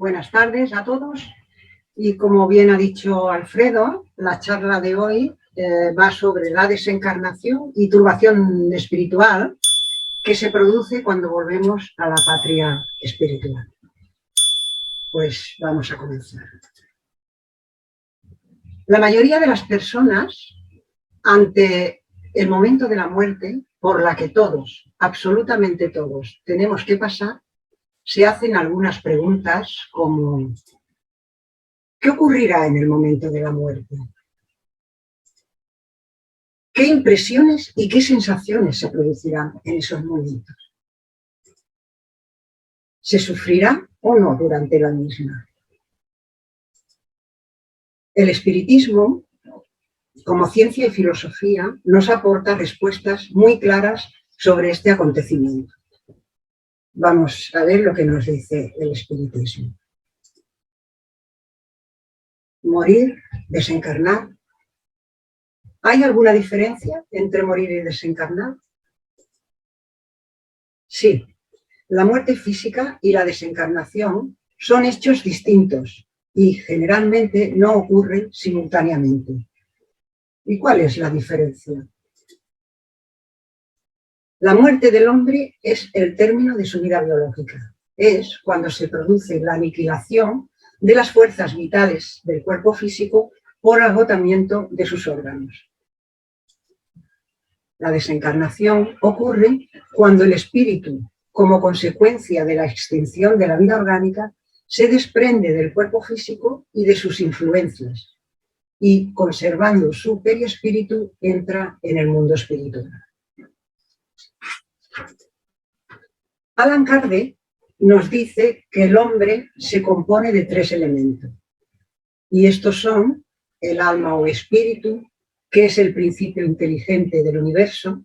Buenas tardes a todos y como bien ha dicho Alfredo, la charla de hoy va sobre la desencarnación y turbación espiritual que se produce cuando volvemos a la patria espiritual. Pues vamos a comenzar. La mayoría de las personas, ante el momento de la muerte, por la que todos, absolutamente todos, tenemos que pasar, se hacen algunas preguntas como: ¿qué ocurrirá en el momento de la muerte? ¿Qué impresiones y qué sensaciones se producirán en esos momentos? ¿Se sufrirá o no durante la misma? El espiritismo, como ciencia y filosofía, nos aporta respuestas muy claras sobre este acontecimiento. Vamos a ver lo que nos dice el espiritismo. Morir, desencarnar. ¿Hay alguna diferencia entre morir y desencarnar? Sí. La muerte física y la desencarnación son hechos distintos y generalmente no ocurren simultáneamente. ¿Y cuál es la diferencia? La muerte del hombre es el término de su vida biológica. Es cuando se produce la aniquilación de las fuerzas vitales del cuerpo físico por agotamiento de sus órganos. La desencarnación ocurre cuando el espíritu, como consecuencia de la extinción de la vida orgánica, se desprende del cuerpo físico y de sus influencias, y conservando su periespíritu entra en el mundo espiritual. Allan Kardec nos dice que el hombre se compone de 3 elementos, y estos son el alma o espíritu, que es el principio inteligente del universo;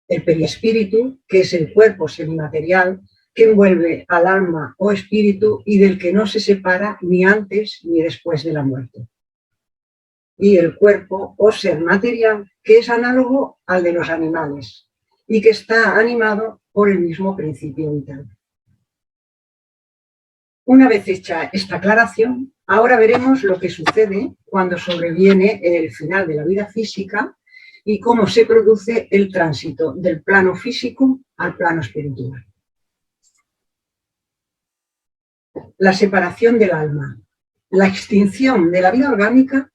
el periespíritu, que es el cuerpo semimaterial que envuelve al alma o espíritu y del que no se separa ni antes ni después de la muerte; y el cuerpo o ser material, que es análogo al de los animales y que está animado por el mismo principio vital. Una vez hecha esta aclaración, ahora veremos lo que sucede cuando sobreviene el final de la vida física y cómo se produce el tránsito del plano físico al plano espiritual. La separación del alma. La extinción de la vida orgánica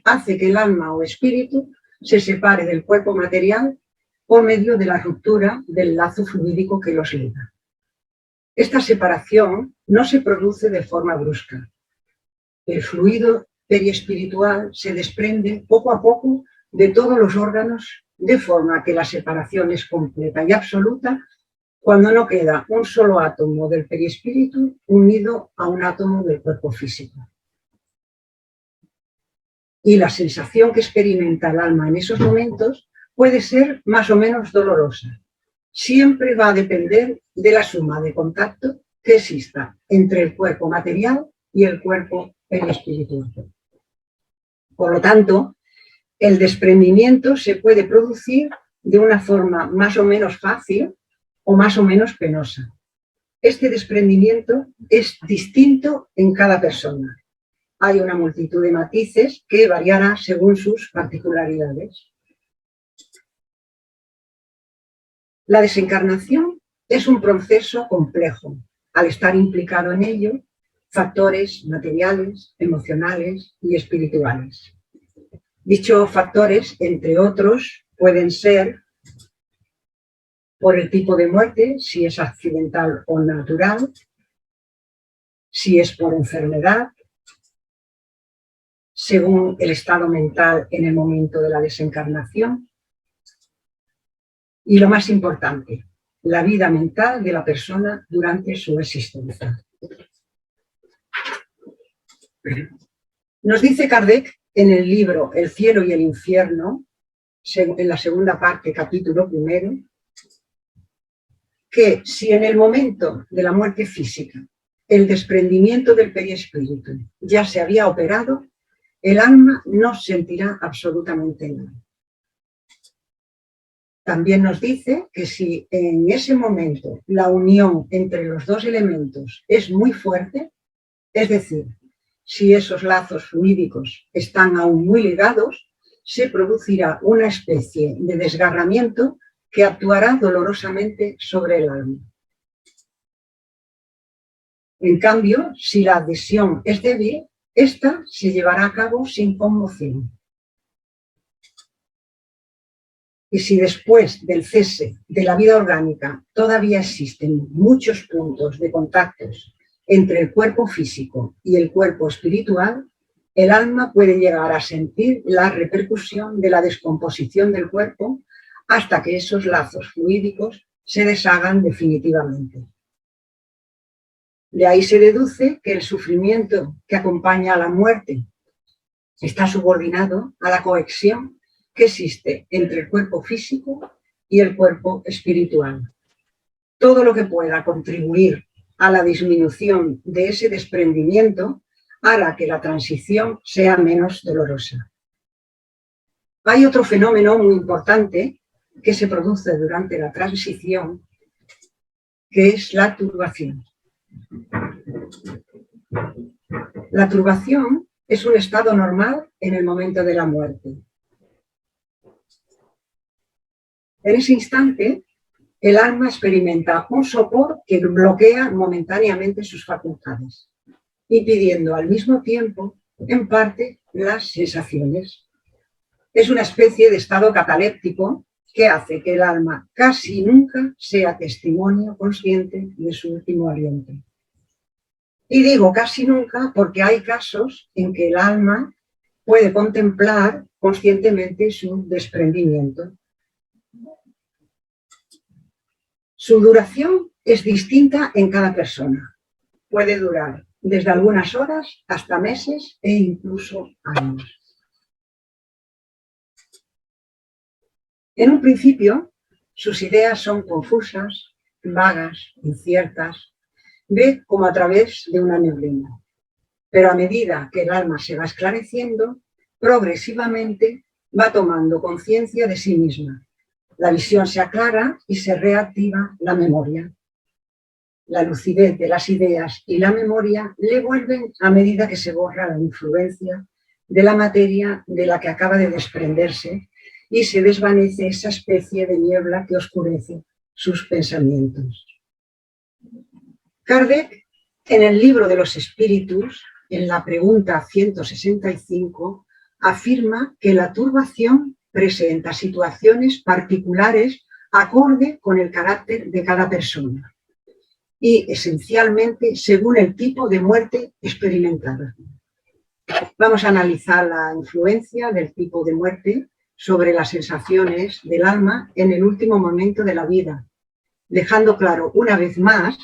hace que el alma o espíritu se separe del cuerpo material por medio de la ruptura del lazo fluídico que los liga. Esta separación no se produce de forma brusca. El fluido periespiritual se desprende poco a poco de todos los órganos, de forma que la separación es completa y absoluta cuando no queda un solo átomo del periespíritu unido a un átomo del cuerpo físico. Y la sensación que experimenta el alma en esos momentos puede ser más o menos dolorosa. Siempre va a depender de la suma de contacto que exista entre el cuerpo material y el cuerpo periespiritual. Por lo tanto, el desprendimiento se puede producir de una forma más o menos fácil o más o menos penosa. Este desprendimiento es distinto en cada persona. Hay una multitud de matices que variará según sus particularidades. La desencarnación es un proceso complejo. Al estar implicado en ello, factores materiales, emocionales y espirituales. Dichos factores, entre otros, pueden ser por el tipo de muerte, si es accidental o natural, si es por enfermedad, según el estado mental en el momento de la desencarnación, y lo más importante, la vida mental de la persona durante su existencia. Nos dice Kardec en el libro El cielo y el infierno, en la segunda parte, capítulo 1, que si en el momento de la muerte física el desprendimiento del periespíritu ya se había operado, el alma no sentirá absolutamente nada. También nos dice que si en ese momento la unión entre los dos elementos es muy fuerte, es decir, si esos lazos fluídicos están aún muy ligados, se producirá una especie de desgarramiento que actuará dolorosamente sobre el alma. En cambio, si la adhesión es débil, esta se llevará a cabo sin conmoción. Y si después del cese de la vida orgánica todavía existen muchos puntos de contactos entre el cuerpo físico y el cuerpo espiritual, el alma puede llegar a sentir la repercusión de la descomposición del cuerpo hasta que esos lazos fluídicos se deshagan definitivamente. De ahí se deduce que el sufrimiento que acompaña a la muerte está subordinado a la conexión que existe entre el cuerpo físico y el cuerpo espiritual. Todo lo que pueda contribuir a la disminución de ese desprendimiento hará que la transición sea menos dolorosa. Hay otro fenómeno muy importante que se produce durante la transición, que es la turbación. La turbación es un estado normal en el momento de la muerte. En ese instante, el alma experimenta un sopor que bloquea momentáneamente sus facultades, impidiendo al mismo tiempo, en parte, las sensaciones. Es una especie de estado cataléptico que hace que el alma casi nunca sea testimonio consciente de su último aliento. Y digo casi nunca porque hay casos en que el alma puede contemplar conscientemente su desprendimiento. Su duración es distinta en cada persona. Puede durar desde algunas horas hasta meses e incluso años. En un principio, sus ideas son confusas, vagas, inciertas, ve como a través de una neblina. Pero a medida que el alma se va esclareciendo, progresivamente va tomando conciencia de sí misma. La visión se aclara y se reactiva la memoria. La lucidez de las ideas y la memoria le vuelven a medida que se borra la influencia de la materia de la que acaba de desprenderse y se desvanece esa especie de niebla que oscurece sus pensamientos. Kardec, en el libro de los espíritus, en la pregunta 165, afirma que la turbación presenta situaciones particulares acorde con el carácter de cada persona y esencialmente según el tipo de muerte experimentada. Vamos a analizar la influencia del tipo de muerte sobre las sensaciones del alma en el último momento de la vida, dejando claro una vez más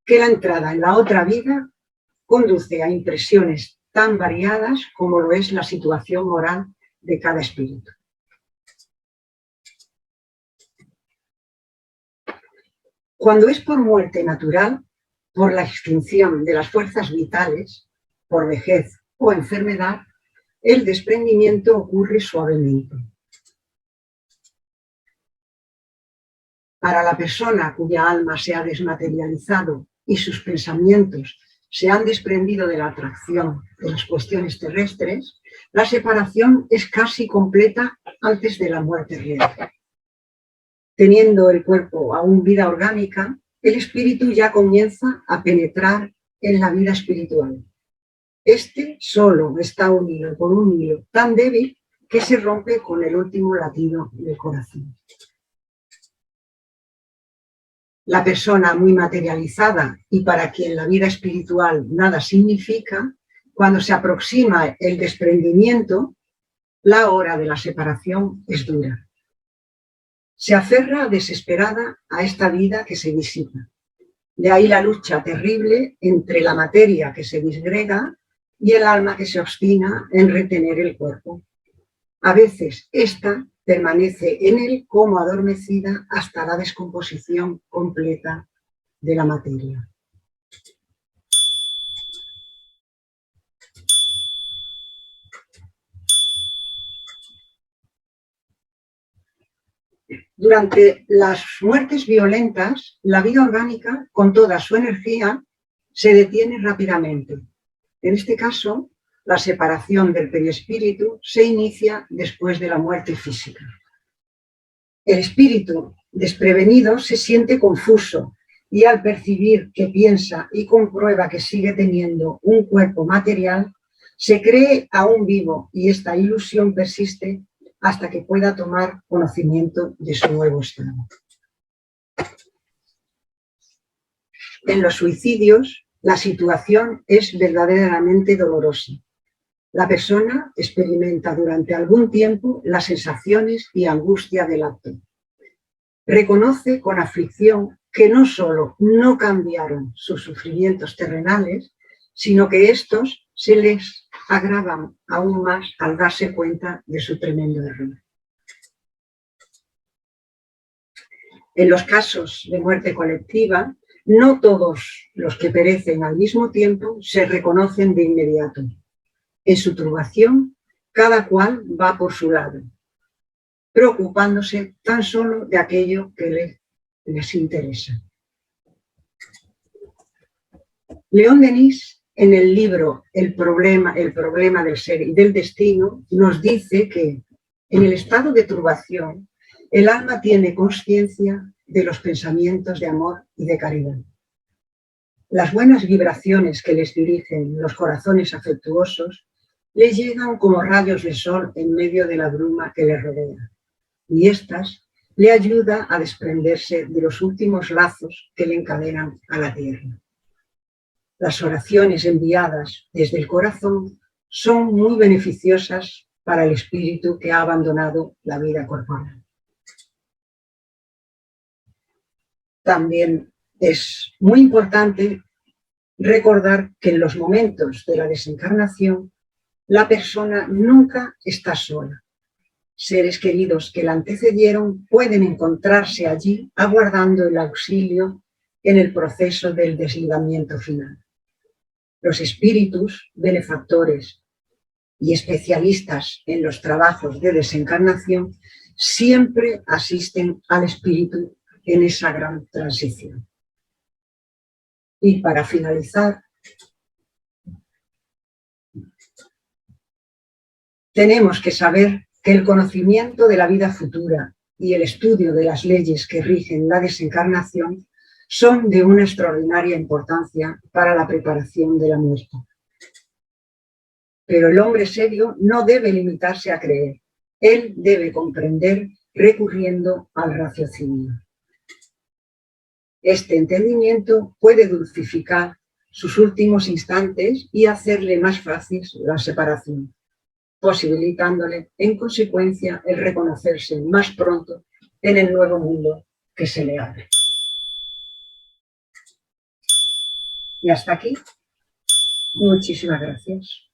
que la entrada en la otra vida conduce a impresiones tan variadas como lo es la situación moral de cada espíritu. Cuando es por muerte natural, por la extinción de las fuerzas vitales, por vejez o enfermedad, el desprendimiento ocurre suavemente. Para la persona cuya alma se ha desmaterializado y sus pensamientos se han desprendido de la atracción de las cuestiones terrestres, la separación es casi completa antes de la muerte real. Teniendo el cuerpo aún vida orgánica, el espíritu ya comienza a penetrar en la vida espiritual. Este solo está unido por un hilo tan débil que se rompe con el último latido del corazón. La persona muy materializada y para quien la vida espiritual nada significa, cuando se aproxima el desprendimiento, la hora de la separación es dura. Se aferra desesperada a esta vida que se disipa. De ahí la lucha terrible entre la materia que se disgrega y el alma que se obstina en retener el cuerpo. A veces ésta permanece en él como adormecida hasta la descomposición completa de la materia. Durante las muertes violentas, la vida orgánica, con toda su energía, se detiene rápidamente. En este caso, la separación del perispíritu se inicia después de la muerte física. El espíritu desprevenido se siente confuso y al percibir que piensa y comprueba que sigue teniendo un cuerpo material, se cree aún vivo y esta ilusión persiste hasta que pueda tomar conocimiento de su nuevo estado. En los suicidios, la situación es verdaderamente dolorosa. La persona experimenta durante algún tiempo las sensaciones y angustia del acto. Reconoce con aflicción que no solo no cambiaron sus sufrimientos terrenales, sino que estos se les agravan aún más al darse cuenta de su tremendo error. En los casos de muerte colectiva, no todos los que perecen al mismo tiempo se reconocen de inmediato. En su turbación, cada cual va por su lado, preocupándose tan solo de aquello que les interesa. León Denis, en el libro El problema del ser y del destino, nos dice que en el estado de turbación, el alma tiene conciencia de los pensamientos de amor y de caridad. Las buenas vibraciones que les dirigen los corazones afectuosos les llegan como rayos de sol en medio de la bruma que les rodea, y éstas le ayuda a desprenderse de los últimos lazos que le encadenan a la tierra. Las oraciones enviadas desde el corazón son muy beneficiosas para el espíritu que ha abandonado la vida corporal. También es muy importante recordar que en los momentos de la desencarnación, la persona nunca está sola. Seres queridos que la antecedieron pueden encontrarse allí aguardando el auxilio en el proceso del desligamiento final. Los espíritus benefactores y especialistas en los trabajos de desencarnación siempre asisten al espíritu en esa gran transición. Y para finalizar, tenemos que saber que el conocimiento de la vida futura y el estudio de las leyes que rigen la desencarnación son de una extraordinaria importancia para la preparación de la muerte. Pero el hombre serio no debe limitarse a creer, él debe comprender recurriendo al raciocinio. Este entendimiento puede dulcificar sus últimos instantes y hacerle más fácil la separación, posibilitándole, en consecuencia, el reconocerse más pronto en el nuevo mundo que se le abre. Y hasta aquí. Muchísimas gracias.